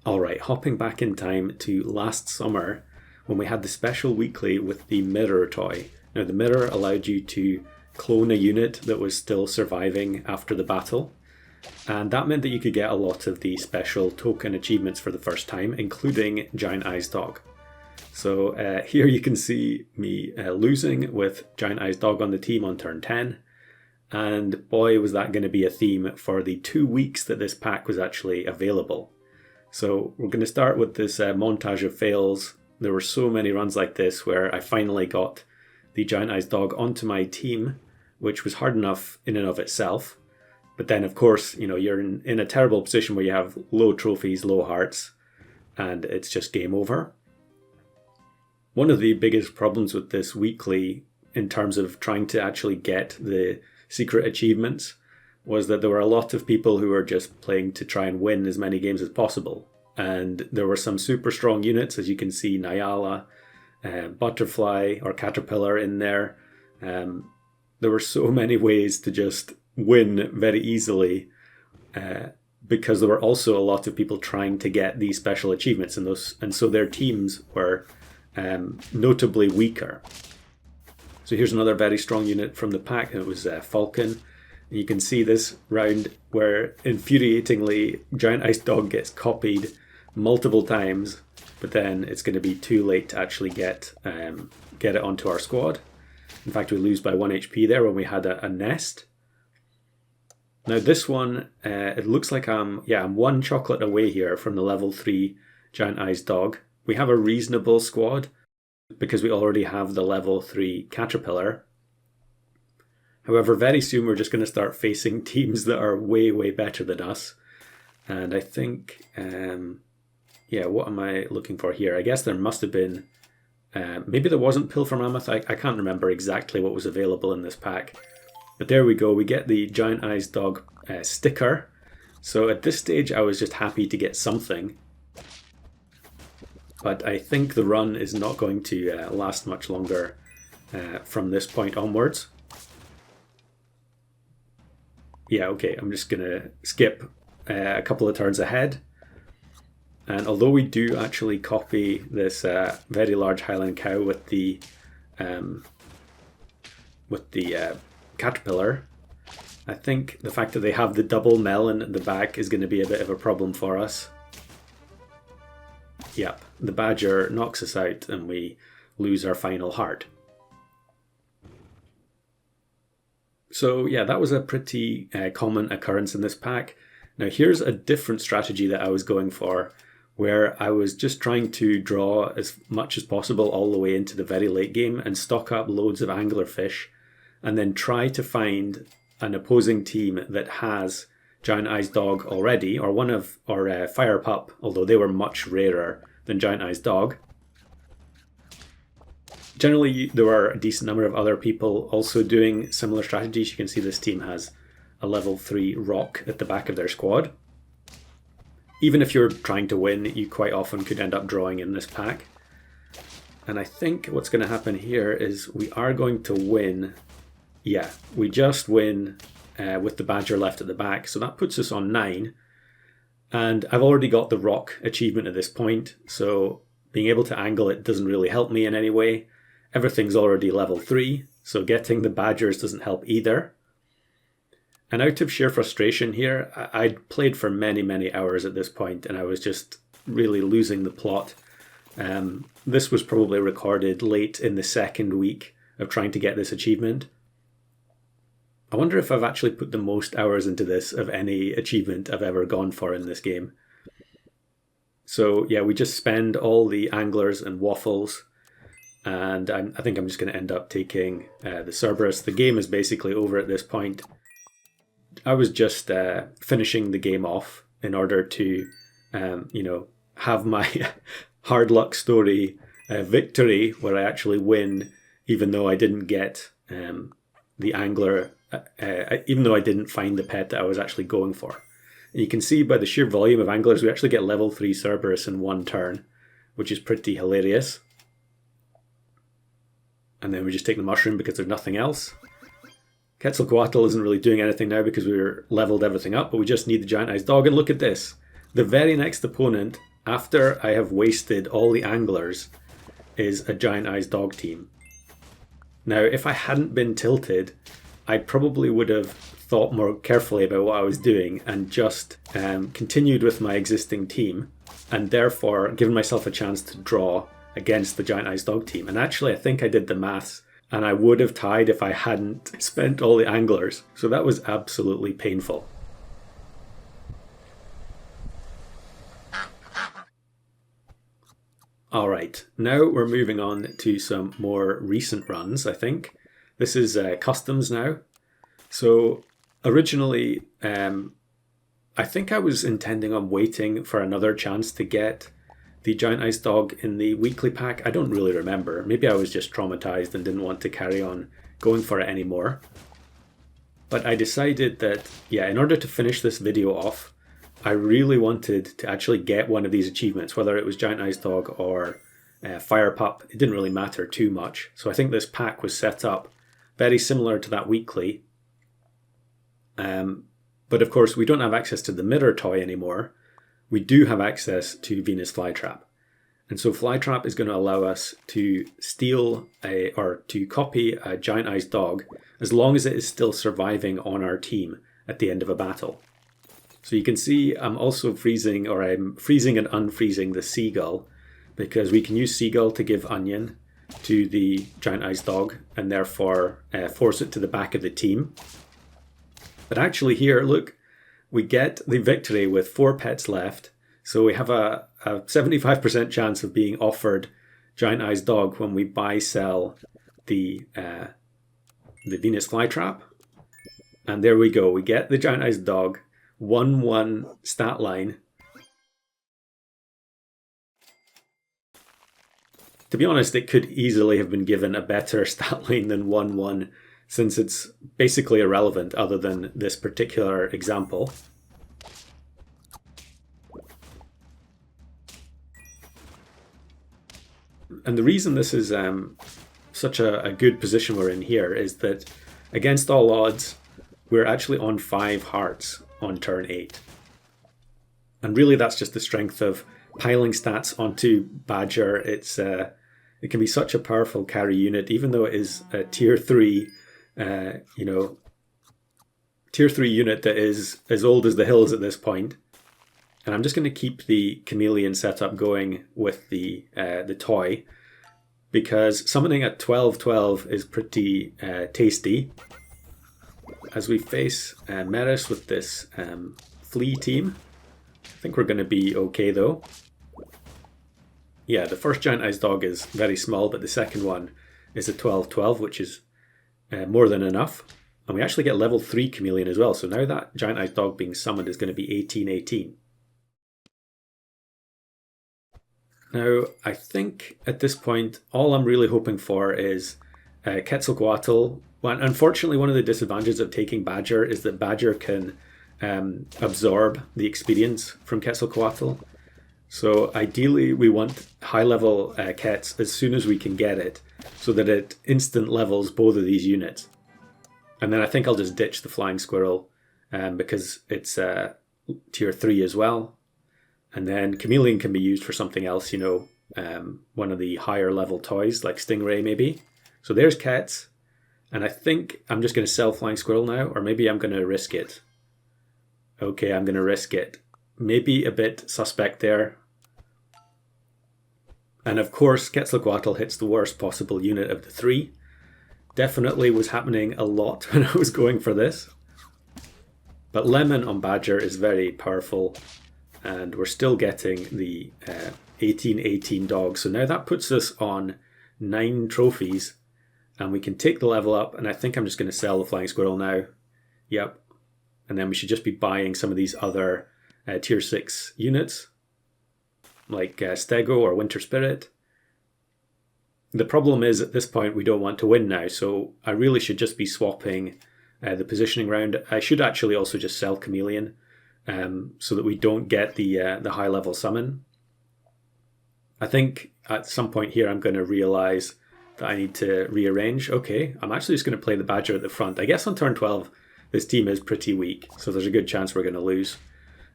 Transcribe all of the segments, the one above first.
Alright, hopping back in time to last summer when we had the special weekly with the mirror toy. Now the mirror allowed you to clone a unit that was still surviving after the battle, and that meant that you could get a lot of the special token achievements for the first time, including Giant Eyes Dog. So here you can see me losing with Giant Eyes Dog on the team on turn 10, and boy was that going to be a theme for the 2 weeks that this pack was actually available. So we're going to start with this montage of fails. There were so many runs like this where I finally got the Giant Eyes Dog onto my team, which was hard enough in and of itself. But then, of course, you know, you're in a terrible position where you have low trophies, low hearts, and it's just game over. One of the biggest problems with this weekly, in terms of trying to actually get the secret achievements, was that there were a lot of people who were just playing to try and win as many games as possible. And there were some super strong units, as you can see, Nyala, Butterfly or Caterpillar in there. There were so many ways to just win very easily because there were also a lot of people trying to get these special achievements, and so their teams were notably weaker. So here's another very strong unit from the pack, and it was Falcon. You can see this round where infuriatingly Giant Ice Dog gets copied multiple times, but then it's going to be too late to actually get it onto our squad. In fact, we lose by 1 HP there when we had a nest. Now this one, it looks like I'm 1 chocolate away here from the level 3 Giant Eyes Dog. We have a reasonable squad because we already have the level 3 Caterpillar. However, very soon we're just going to start facing teams that are way, way better than us. And I think, what am I looking for here? I guess there must have been, maybe there wasn't Pilfer Mammoth. I can't remember exactly what was available in this pack. But there we go, we get the Giant Eyes Dog sticker. So at this stage I was just happy to get something. But I think the run is not going to last much longer from this point onwards. Yeah, okay, I'm just going to skip a couple of turns ahead. And although we do actually copy this very large Highland cow with the Caterpillar, I think the fact that they have the double melon at the back is going to be a bit of a problem for us. Yep, the Badger knocks us out and we lose our final heart. So yeah, that was a pretty common occurrence in this pack. Now here's a different strategy that I was going for, where I was just trying to draw as much as possible all the way into the very late game and stock up loads of anglerfish, and then try to find an opposing team that has Giant Eyes Dog already, or Fire Pup, although they were much rarer than Giant Eyes Dog. Generally, there are a decent number of other people also doing similar strategies. You can see this team has a level 3 rock at the back of their squad. Even if you're trying to win, you quite often could end up drawing in this pack. And I think what's going to happen here is we are going to win. Yeah, we just win with the Badger left at the back. So that puts us on 9. And I've already got the rock achievement at this point. So being able to angle it doesn't really help me in any way. Everything's already level 3, so getting the Badgers doesn't help either. And out of sheer frustration here, I'd played for many, many hours at this point, and I was just really losing the plot. This was probably recorded late in the second week of trying to get this achievement. I wonder if I've actually put the most hours into this of any achievement I've ever gone for in this game. So yeah, we just spend all the anglers and waffles. And I think I'm just going to end up taking the Cerberus. The game is basically over at this point. I was just finishing the game off in order to, have my hard luck story victory where I actually win, even though I didn't get the angler, even though I didn't find the pet that I was actually going for. And you can see by the sheer volume of anglers, we actually get level 3 Cerberus in 1 turn, which is pretty hilarious. And then we just take the mushroom because there's nothing else. Quetzalcoatl isn't really doing anything now because we're leveled everything up, but we just need the Giant Eyes Dog. And look at this. The very next opponent after I have wasted all the anglers, is a Giant Eyes Dog team. Now, if I hadn't been tilted, I probably would have thought more carefully about what I was doing and just continued with my existing team, and therefore given myself a chance to draw against the Giant Eyes Dog team. And actually, I think I did the maths, and I would have tied if I hadn't spent all the anglers. So that was absolutely painful. Alright, now we're moving on to some more recent runs, I think. This is customs now. So originally, I think I was intending on waiting for another chance to get the Giant Eyes Dog in the weekly pack. I don't really remember. Maybe I was just traumatized and didn't want to carry on going for it anymore. But I decided that, yeah, in order to finish this video off, I really wanted to actually get one of these achievements, whether it was Giant Eyes Dog or Fire Pup. It didn't really matter too much. So I think this pack was set up very similar to that weekly. But of course, we don't have access to the mirror toy anymore. We do have access to Venus Flytrap. And so Flytrap is going to allow us to steal or to copy a Giant Eyes Dog as long as it is still surviving on our team at the end of a battle. So you can see I'm also freezing and unfreezing the Seagull, because we can use Seagull to give Onion to the Giant Eyes Dog and therefore force it to the back of the team. But actually here, look, we get the victory with 4 pets left. So we have a 75% chance of being offered Giant Eyes Dog when we buy-sell the Venus Flytrap. And there we go, we get the Giant Eyes Dog. 1-1 stat line. To be honest, it could easily have been given a better stat line than 1-1, since it's basically irrelevant other than this particular example. And the reason this is such a good position we're in here is that against all odds, we're actually on 5 hearts on turn 8. And really that's just the strength of piling stats onto Badger. It can be such a powerful carry unit, even though it is a tier 3, tier 3 unit that is as old as the hills at this point. And I'm just going to keep the Chameleon setup going with the toy, because summoning at 12-12 is pretty tasty. As we face Meris with this flea team, I think we're going to be okay though. Yeah, the first Giant Eyes Dog is very small, but the second one is a 12-12, which is more than enough. And we actually get level 3 Chameleon as well, so now that Giant Eyes Dog being summoned is going to be 18-18. Now, I think at this point, all I'm really hoping for is Quetzalcoatl. Well, unfortunately, one of the disadvantages of taking Badger is that Badger can absorb the experience from Quetzalcoatl. So ideally, we want high-level Quetz as soon as we can get it, so that it instant levels both of these units. And then I think I'll just ditch the Flying Squirrel because it's tier 3 as well. And then Chameleon can be used for something else, one of the higher level toys, like Stingray maybe. So there's Quetz. And I think I'm just going to sell Flying Squirrel now, or maybe I'm going to risk it. Okay, I'm going to risk it. Maybe a bit suspect there. And of course, Quetzalcoatl hits the worst possible unit of the 3. Definitely was happening a lot when I was going for this. But Lemon on Badger is very powerful. And we're still getting the 18-18 dog. So now that puts us on 9 trophies. And we can take the level up, and I think I'm just going to sell the Flying Squirrel now. Yep. And then we should just be buying some of these other tier 6 units, like Stego or Winter Spirit. The problem is, at this point, we don't want to win now, so I really should just be swapping the positioning round. I should actually also just sell Chameleon, so that we don't get the high-level summon. I think at some point here I'm going to realise that I need to rearrange. Okay, I'm actually just going to play the Badger at the front. I guess on turn 12 this team is pretty weak, so there's a good chance we're going to lose.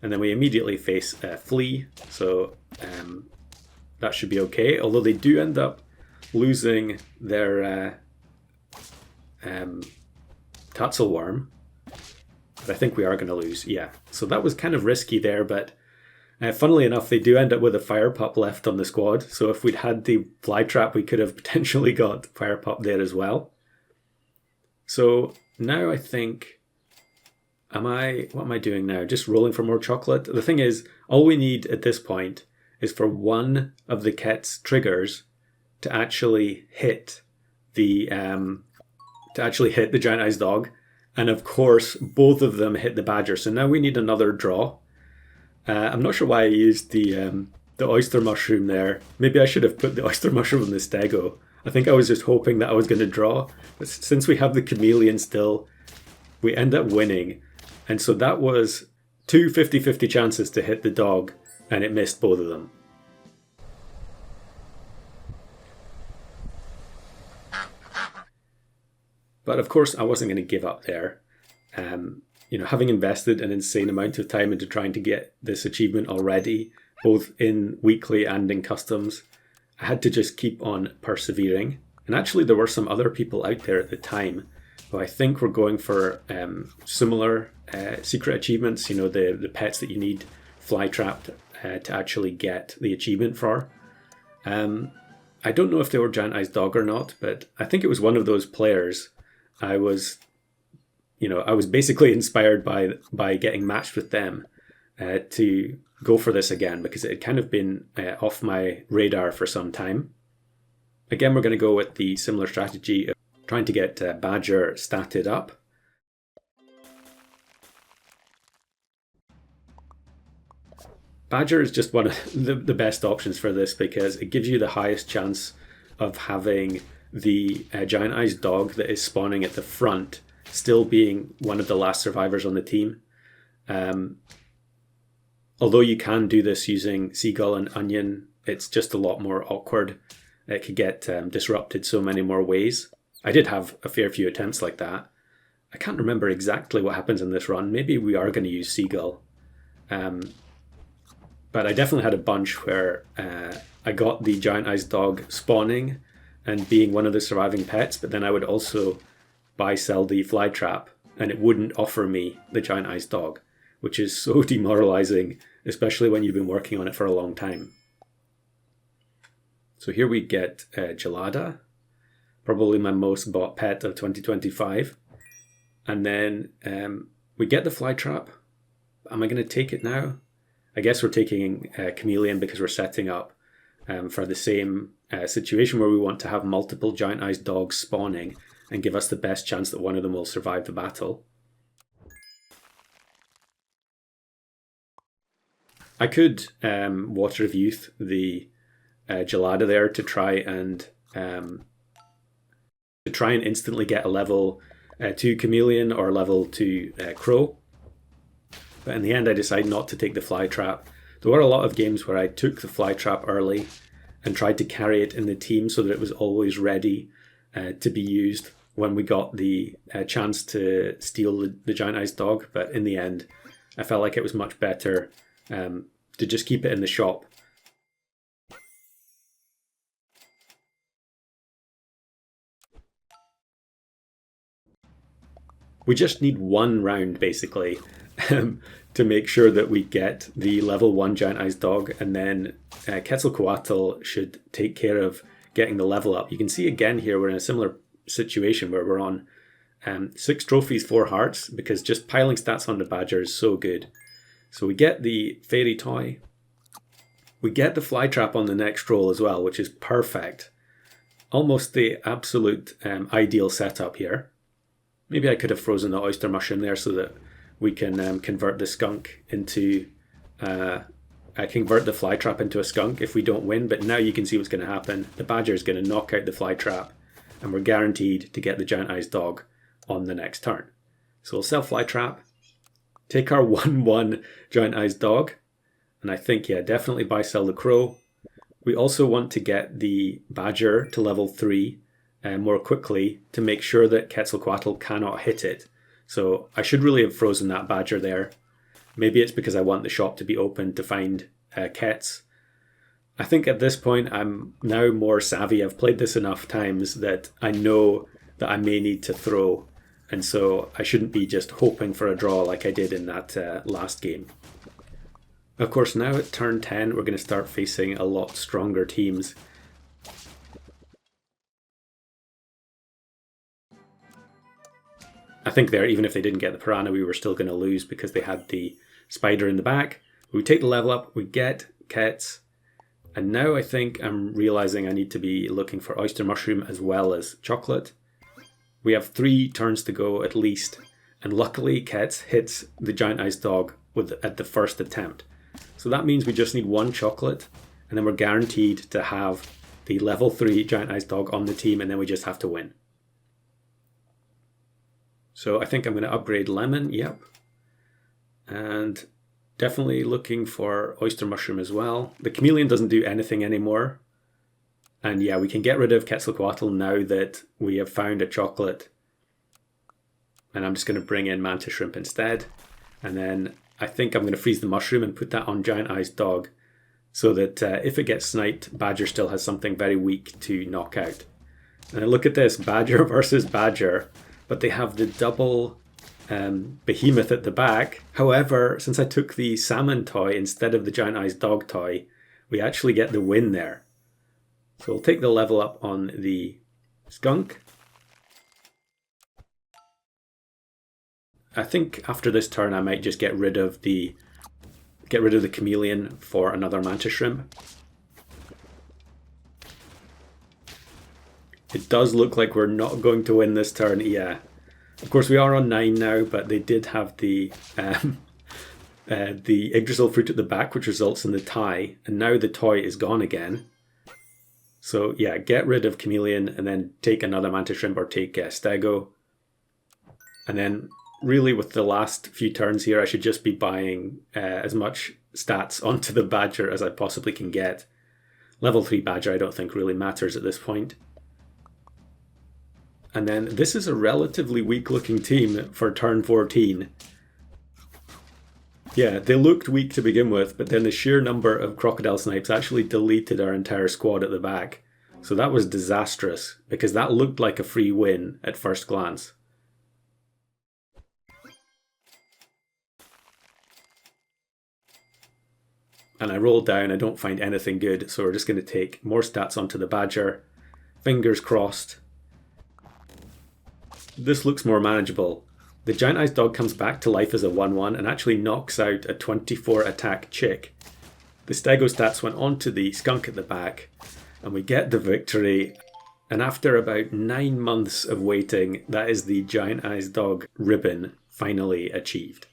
And then we immediately face Flea, so that should be okay. Although they do end up losing their Tatzelworm. But I think we are going to lose, yeah. So that was kind of risky there, but funnily enough, they do end up with a Fire Pup left on the squad. So if we'd had the Fly Trap, we could have potentially got Fire Pup there as well. So now I think... what am I doing now? Just rolling for more chocolate? The thing is, all we need at this point is for one of the Ket's triggers to actually hit the Giant Eyes Dog. And of course, both of them hit the Badger. So now we need another draw. I'm not sure why I used the Oyster Mushroom there. Maybe I should have put the Oyster Mushroom on the Stego. I think I was just hoping that I was going to draw. But since we have the Chameleon still, we end up winning. And so that was two 50-50 chances to hit the dog, and it missed both of them. But of course, I wasn't going to give up there. Having invested an insane amount of time into trying to get this achievement already, both in weekly and in customs, I had to just keep on persevering. And actually, there were some other people out there at the time who I think were going for similar secret achievements, the pets that you need fly-trapped to actually get the achievement for. I don't know if they were Giant Eyes Dog or not, but I think it was one of those players. I was basically inspired by getting matched with them to go for this again, because it had kind of been off my radar for some time. Again, we're going to go with the similar strategy of trying to get Badger statted up. Badger is just one of the best options for this because it gives you the highest chance of having the Giant Eyes Dog that is spawning at the front still being one of the last survivors on the team. Although you can do this using Seagull and Onion, it's just a lot more awkward. It could get disrupted so many more ways. I did have a fair few attempts like that. I can't remember exactly what happens in this run. Maybe we are going to use Seagull. But I definitely had a bunch where I got the Giant Eyes Dog spawning and being one of the surviving pets, but then I would also buy-sell the Fly Trap, and it wouldn't offer me the Giant Eyes Dog, which is so demoralizing, especially when you've been working on it for a long time. So here we get Gelada, probably my most bought pet of 2025. And then we get the Fly Trap. Am I going to take it now? I guess we're taking Chameleon because we're setting up for the same situation where we want to have multiple Giant Eyes Dogs spawning and give us the best chance that one of them will survive the battle. I could Water of Youth the Gelada there to try and instantly get a level 2 Chameleon or level 2 Crow. But in the end, I decided not to take the Fly Trap. There were a lot of games where I took the Fly Trap early and tried to carry it in the team so that it was always ready to be used when we got the chance to steal the Giant Eyes Dog. But in the end, I felt like it was much better to just keep it in the shop. We just need one round, basically, to make sure that we get the level 1 Giant Eyes Dog, and then Quetzalcoatl should take care of getting the level up. You can see again here we're in a similar situation where we're on 6 trophies, 4 hearts, because just piling stats on the Badger is so good. So we get the Fairy Toy. We get the Fly Trap on the next roll as well, which is perfect. Almost the absolute ideal setup here. Maybe I could have frozen the Oyster Mushroom there so that we can convert the skunk into... I convert the Fly Trap into a skunk if we don't win, but now you can see what's going to happen. The Badger is going to knock out the Fly Trap, and we're guaranteed to get the Giant Eyes Dog on the next turn. So we'll sell Fly Trap, take our 1-1 Giant Eyes Dog, and I think, yeah, definitely buy-sell the Crow. We also want to get the Badger to level 3 more quickly to make sure that Quetzalcoatl cannot hit it. So I should really have frozen that Badger there. Maybe it's because I want the shop to be open to find kets. I think at this point I'm now more savvy. I've played this enough times that I know that I may need to throw, and so I shouldn't be just hoping for a draw like I did in that last game. Of course, now at turn 10 we're going to start facing a lot stronger teams. I think there, even if they didn't get the piranha, we were still going to lose because they had the spider in the back. We take the level up, we get kets, and now I think I'm realizing I need to be looking for oyster mushroom as well as chocolate. We have 3 turns to go at least, and luckily Kets hits the giant ice dog at the first attempt. So that means we just need 1 chocolate, and then we're guaranteed to have the level 3 giant ice dog on the team, and then we just have to win. So I think I'm going to upgrade lemon, yep. And definitely looking for oyster mushroom as well. The chameleon doesn't do anything anymore. And yeah, we can get rid of Quetzalcoatl now that we have found a chocolate. And I'm just going to bring in mantis shrimp instead. And then I think I'm going to freeze the mushroom and put that on giant ice dog, so that if it gets sniped, Badger still has something very weak to knock out. And look at this, Badger versus Badger. But they have the double behemoth at the back. However, since I took the salmon toy instead of the giant ice dog toy, we actually get the win there. So we'll take the level up on the skunk. I think after this turn I might just get rid of the chameleon for another mantis shrimp. It does look like we're not going to win this turn, yeah. Of course, we are on 9 now, but they did have the Yggdrasil fruit at the back, which results in the tie, and now the toy is gone again. So yeah, get rid of chameleon and then take another mantis shrimp or take stego. And then really with the last few turns here, I should just be buying as much stats onto the badger as I possibly can get. Level 3 badger I don't think really matters at this point. And then this is a relatively weak looking team for turn 14. Yeah, they looked weak to begin with, but then the sheer number of crocodile snipes actually deleted our entire squad at the back. So that was disastrous, because that looked like a free win at first glance. And I roll down, I don't find anything good, so we're just going to take more stats onto the badger. Fingers crossed. This looks more manageable. The giant ice dog comes back to life as a 1-1 and actually knocks out a 24 attack chick. The stego stats went on to the skunk at the back, and we get the victory. And after about 9 months of waiting, that is the giant ice dog ribbon finally achieved.